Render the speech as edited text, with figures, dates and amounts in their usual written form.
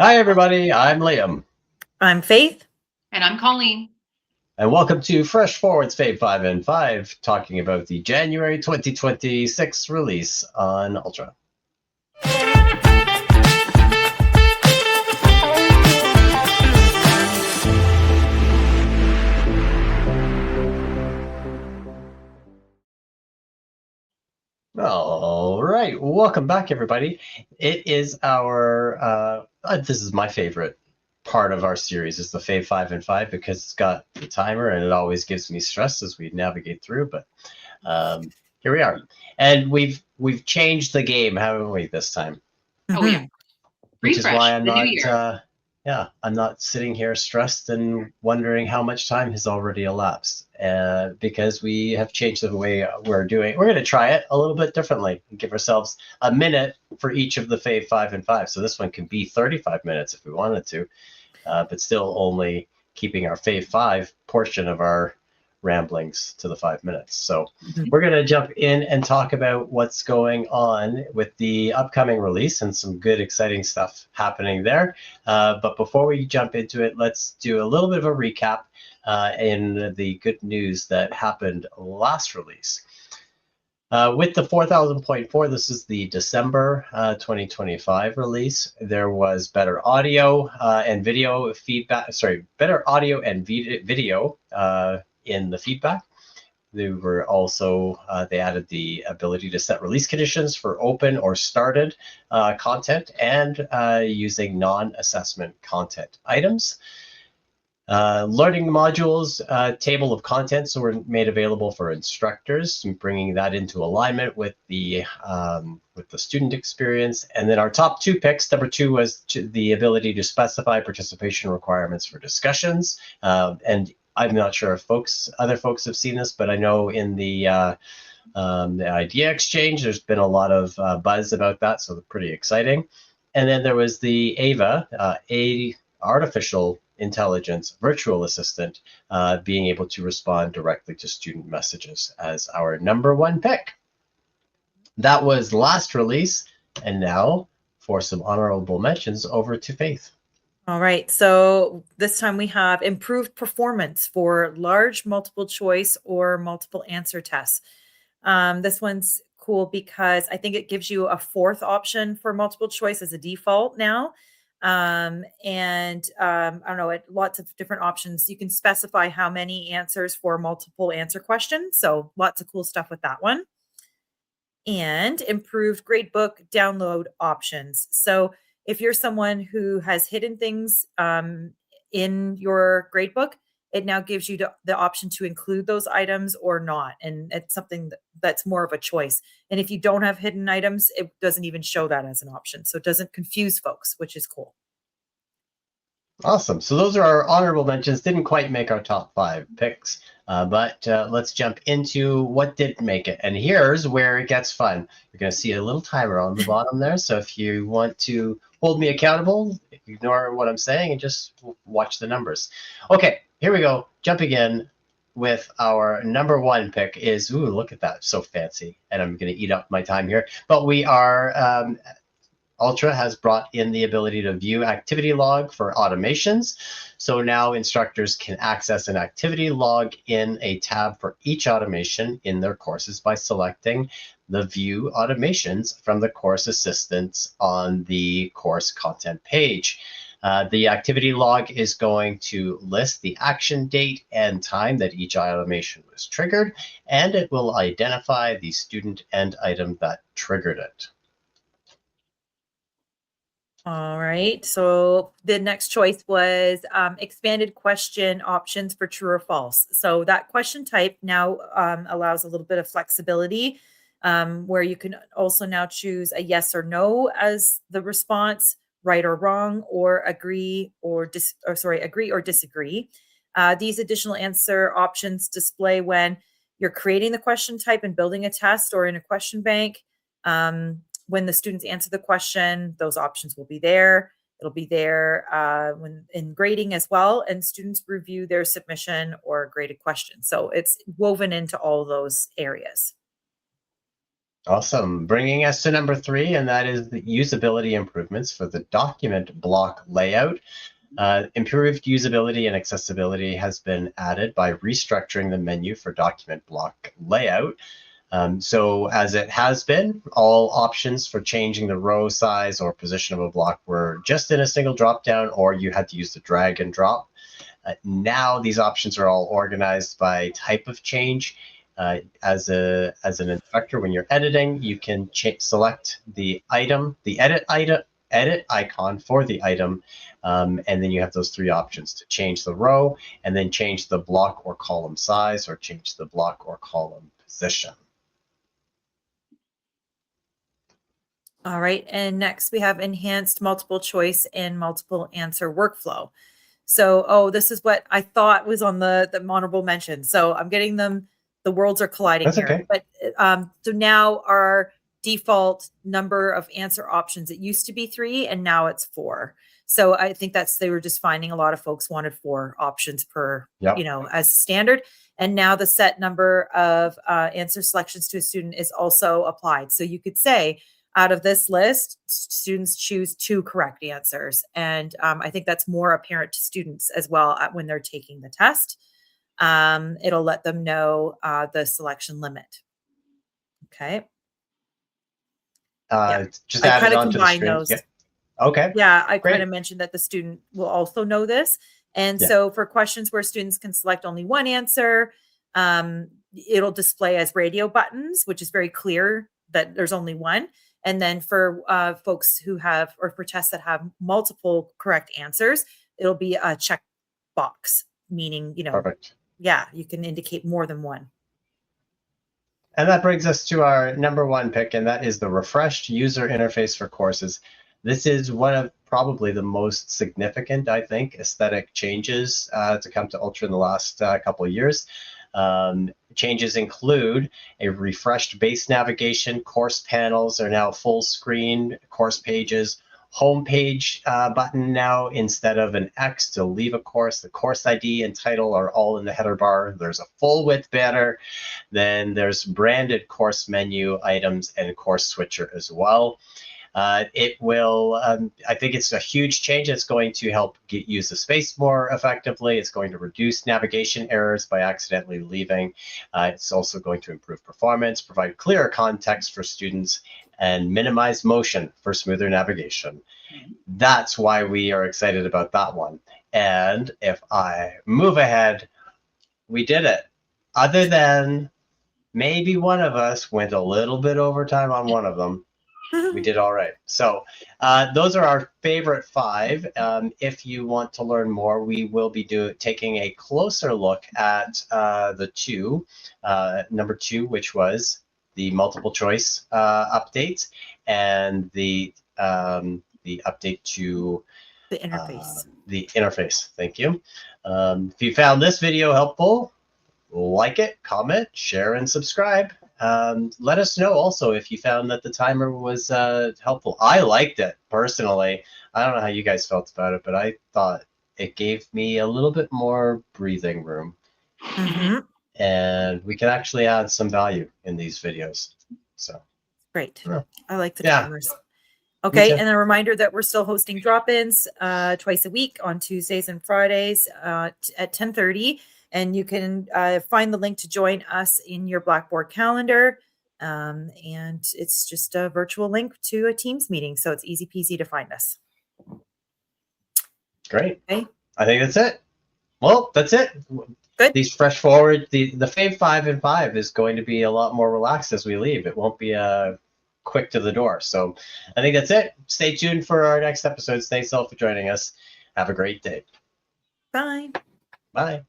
Hi, everybody. I'm Liam, I'm Faith. And I'm Colleen. and welcome to Fresh Forwards F5i5, talking about the January 2026 release on Ultra. All right, welcome back, everybody. It is this is my favorite part of our series, is the F5i5, because it's got the timer and it always gives me stress as we navigate through, but here we are. And we've changed the game, haven't we, this time? Oh yeah. Which is why I'm the new not year. I'm not sitting here stressed and wondering how much time has already elapsed, because we have changed the way we're going to try it a little bit differently and give ourselves a minute for each of the F5i5. So this one can be 35 minutes if we wanted to, but still only keeping our F5 portion of our ramblings to the 5 minutes. So we're going to jump in and talk about what's going on with the upcoming release and some good, exciting stuff happening there. But before we jump into it, let's do a little bit of a recap in the good news that happened last release. With the 4000.4, this is the December 2025 release. There was better audio and video feedback. Sorry, better audio and video in the feedback. They were also they added the ability to set release conditions for open or started content and using non-assessment content items. Learning modules, table of contents were made available for instructors, bringing that into alignment with the student experience. And then our top two picks, number two was the ability to specify participation requirements for discussions. And I'm not sure if other folks have seen this, but I know in the idea exchange, there's been a lot of buzz about that, so pretty exciting. And then there was the AVA, artificial intelligence virtual assistant, being able to respond directly to student messages as our number one pick. That was last release, and now for some honorable mentions, over to Faith. All right. So this time we have improved performance for large multiple choice or multiple answer tests. This one's cool because I think it gives you a fourth option for multiple choice as a default now. I don't know, lots of different options. You can specify how many answers for multiple answer questions. So lots of cool stuff with that one. And improved gradebook download options. So if you're someone who has hidden things in your gradebook, it now gives you the option to include those items or not. And it's something that's more of a choice. And if you don't have hidden items, it doesn't even show that as an option. So it doesn't confuse folks, which is cool. Awesome. So those are our honorable mentions. Didn't quite make our top 5 picks, but let's jump into what did make it. And here's where it gets fun. You're going to see a little timer on the bottom there. So if you want to hold me accountable, ignore what I'm saying and just watch the numbers. Okay, here we go. Jumping in with our number 1 pick is, ooh, look at that. So fancy. And I'm going to eat up my time here. But we are... Ultra has brought in the ability to view activity log for automations. So now instructors can access an activity log in a tab for each automation in their courses by selecting the View Automations from the course assistants on the course content page. The activity log is going to list the action date and time that each automation was triggered, and it will identify the student and item that triggered it. All right. So the next choice was expanded question options for true or false. So that question type now allows a little bit of flexibility, where you can also now choose a yes or no as the response, right or wrong, or agree or disagree. These additional answer options display when you're creating the question type and building a test or in a question bank. When the students answer the question, those options will be there. It'll be there when in grading as well, and students review their submission or graded question. So it's woven into all those areas. Awesome. Bringing us to number 3, and that is the usability improvements for the document block layout. Improved usability and accessibility has been added by restructuring the menu for document block layout. So as it has been, all options for changing the row size or position of a block were just in a single drop-down, or you had to use the drag and drop. Now these options are all organized by type of change. As an inspector, when you're editing, you can select the item, the edit icon for the item, and then you have those 3 options to change the row, and then change the block or column size, or change the block or column position. All right, and next we have enhanced multiple choice and multiple answer workflow. So, this is what I thought was on the honorable mention. So I'm getting them, the worlds are colliding That's here. okay. But so now our default number of answer options, it used to be 3 and now it's 4. So I think they were just finding a lot of folks wanted 4 options per, Yep. as standard. And now the set number of answer selections to a student is also applied. So you could say, out of this list, students choose 2 correct answers. And I think that's more apparent to students as well when they're taking the test. It'll let them know the selection limit. Okay. Just I add kind it of onto the combine screen. those. Yeah. Okay. Yeah, I Great. kind of mentioned that the student will also know this. And Yeah. so for questions where students can select only one answer, it'll display as radio buttons, which is very clear that there's only one. And then for folks who have, or for tests that have multiple correct answers, it'll be a check box, meaning, Perfect. yeah, you can indicate more than one. And that brings us to our number 1 pick, and that is the refreshed user interface for courses. This is one of probably the most significant, I think, aesthetic changes to come to Ultra in the last couple of years. Changes include a refreshed base navigation. Course panels are now full screen. Course pages, homepage button now instead of an X to leave a course. The course ID and title are all in the header bar. There's a full width banner. Then there's branded course menu items and course switcher as well. It will, I think it's a huge change. It's going to help use the space more effectively. It's going to reduce navigation errors by accidentally leaving. It's also going to improve performance, provide clearer context for students, and minimize motion for smoother navigation. That's why we are excited about that one. And if I move ahead, we did it. Other than maybe one of us went a little bit over time on one of them, we did all right. So those are our favorite 5. If you want to learn more, we will be taking a closer look at the 2, number 2, which was the multiple choice updates, and the update to The interface. the interface. Thank you. If you found this video helpful, like it, comment, share, and subscribe. Let us know also if you found that the timer was helpful. I liked it personally. I don't know how you guys felt about it, but I thought it gave me a little bit more breathing room. Mm-hmm. And we can actually add some value in these videos. So Great. Yeah. I like the Yeah. timers. Okay, too. and a reminder that we're still hosting drop-ins twice a week on Tuesdays and Fridays at 10:30. And you can find the link to join us in your Blackboard calendar. And it's just a virtual link to a Teams meeting. So it's easy peasy to find us. Great. Okay. I think that's it. Well, that's it. Good. These fresh forward, the F5i5 is going to be a lot more relaxed as we leave. It won't be quick to the door. So I think that's it. Stay tuned for our next episodes. Thanks all for joining us. Have a great day. Bye. Bye.